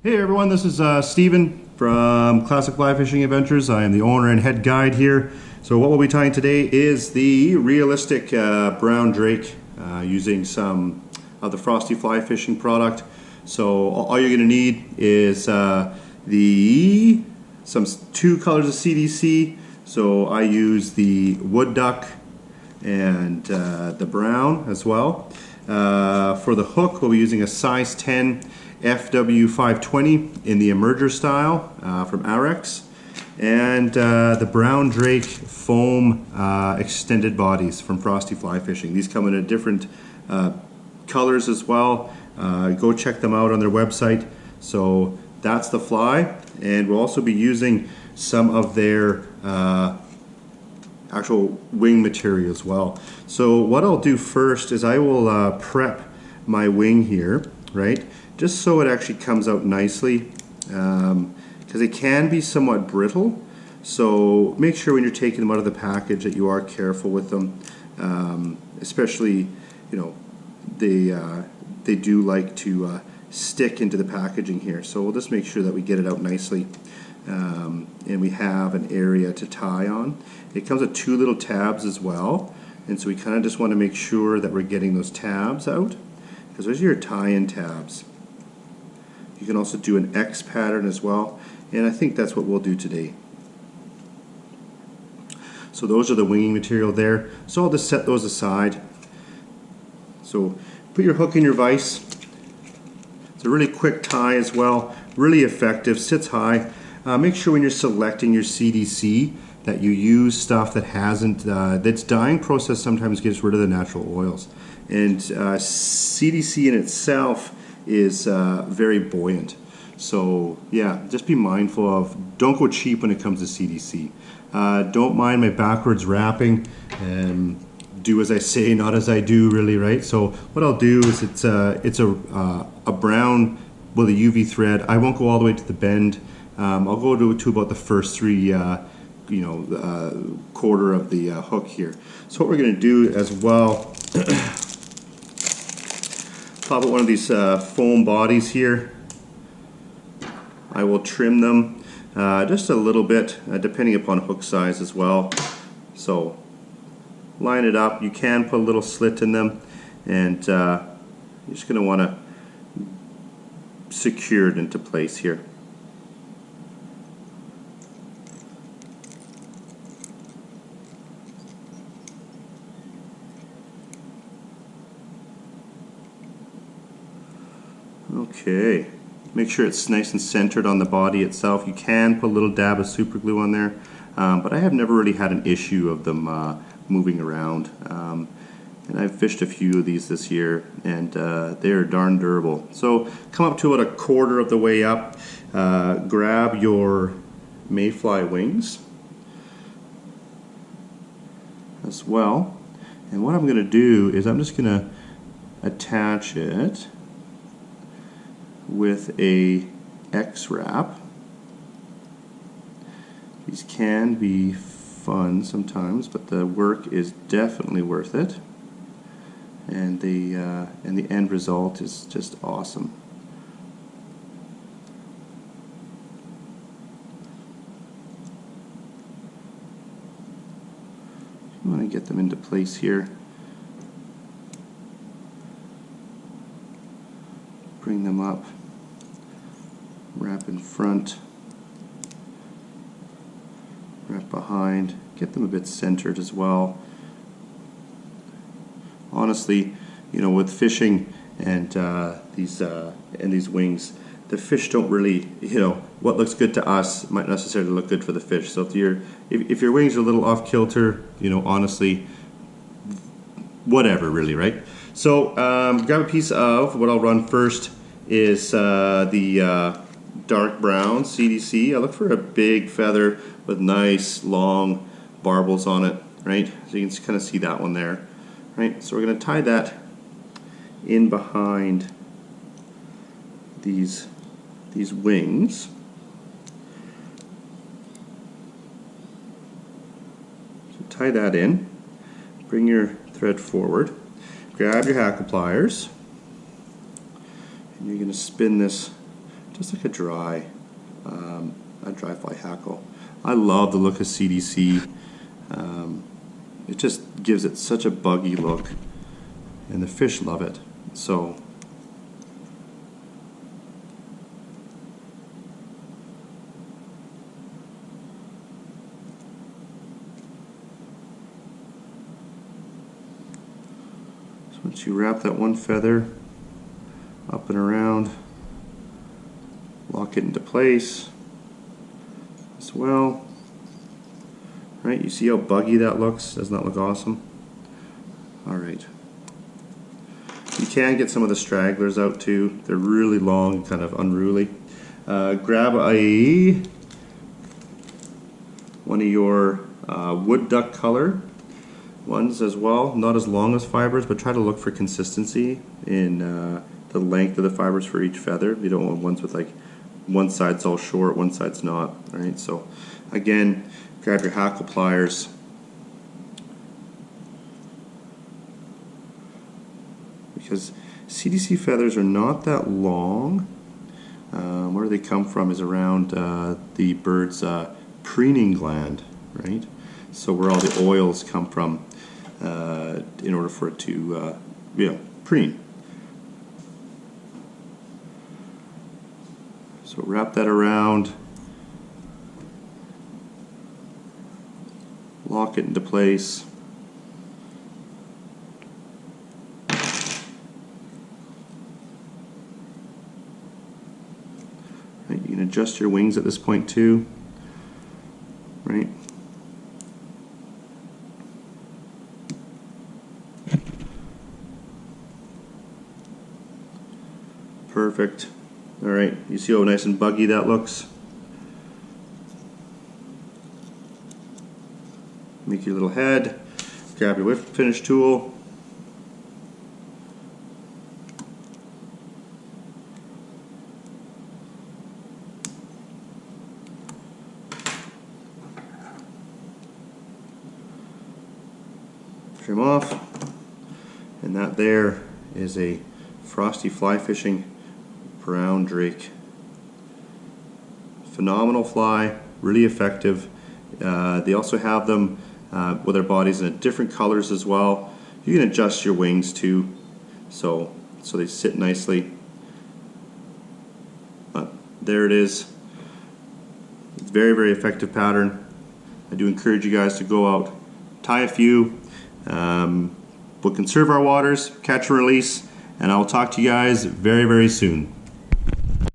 Hey everyone, this is Steven from Classic Fly Fishing Adventures. I am the owner and head guide here. So what we'll be tying today is the realistic brown drake using some of the Frosty fly fishing product. So all you're going to need is two colors of CDC. So I use the wood duck and the brown as well. For the hook, we'll be using a size 10 FW520 in the emerger style from Arex, and the brown drake foam extended bodies from Frosty Fly Fishing. These come in different colors as well. Go check them out on their website. So that's the fly, and we'll also be using some of their actual wing material as well. So what I'll do first is I will prep my wing here, right? Just so it actually comes out nicely, because it can be somewhat brittle. So make sure when you're taking them out of the package that you are careful with them, especially, they do like to stick into the packaging here. So we'll just make sure that we get it out nicely, and we have an area to tie on. It comes with two little tabs as well, and so we kind of just want to make sure that we're getting those tabs out, because those are your tie-in tabs. You can also do an X pattern as well, and I think that's what we'll do today. So those are the winging material there. So I'll just set those aside. So put your hook in your vise. It's a really quick tie as well, really effective, sits high. Make sure when you're selecting your CDC that you use stuff that hasn't, that's dyeing process sometimes gets rid of the natural oils. And CDC in itself is very buoyant. So yeah, just be mindful of, don't go cheap when it comes to CDC. Don't mind my backwards wrapping, and do as I say, not as I do, really, right? So what I'll do is it's a brown with a UV thread. I won't go all the way to the bend. I'll go to about the first three quarter of the hook here. So what we're going to do as well, pop out one of these foam bodies here. I will trim them just a little bit, depending upon hook size as well. So line it up. You can put a little slit in them, and you're just going to want to secure it into place here. Okay, make sure it's nice and centered on the body itself. You can put a little dab of super glue on there, but I have never really had an issue of them moving around. And I've fished a few of these this year, and they're darn durable. So come up to about a quarter of the way up, grab your Mayfly wings as well. And what I'm going to do is I'm just going to attach it with a X wrap. These can be fun sometimes, but the work is definitely worth it, and the end result is just awesome. You want to get them into place here. Bring them up, wrap in front, wrap behind, get them a bit centered as well. Honestly, with fishing and these wings, the fish don't really, what looks good to us might not necessarily look good for the fish. So if your wings are a little off kilter, honestly, whatever, really, right? So grab a piece of, what I'll run first is the dark brown CDC. I look for a big feather with nice long barbels on it, right? So you can kind of see that one there, right? So we're going to tie that in behind these wings. So tie that in, bring your thread forward, grab your hackle pliers, and you're going to spin this just like a dry fly hackle. I love the look of CDC. It just gives it such a buggy look, and the fish love it. So once you wrap that one feather up and around, lock it into place as well. Right, you see how buggy that looks? Doesn't that look awesome? Alright. You can get some of the stragglers out too. They're really long and kind of unruly. Grab one of your wood duck color ones as well. Not as long as fibers, but try to look for consistency in the length of the fibers for each feather. You don't want ones with like one side's all short, one side's not. Right? So again, grab your hackle pliers. Because CDC feathers are not that long. Where they come from is around the bird's preening gland, right? So where all the oils come from in order for it to preen. So wrap that around, lock it into place. Right, you can adjust your wings at this point too. Right. Perfect. All right, you see how nice and buggy that looks? Make your little head, grab your whip finish tool, trim off, and that there is a Frosty fly fishing brown drake. Phenomenal fly, really effective. They also have them with their bodies in different colors as well. You can adjust your wings too, so they sit nicely. There it is. It's a very, very effective pattern. I do encourage you guys to go out, tie a few. We'll conserve our waters, catch and release, and I'll talk to you guys very, very soon.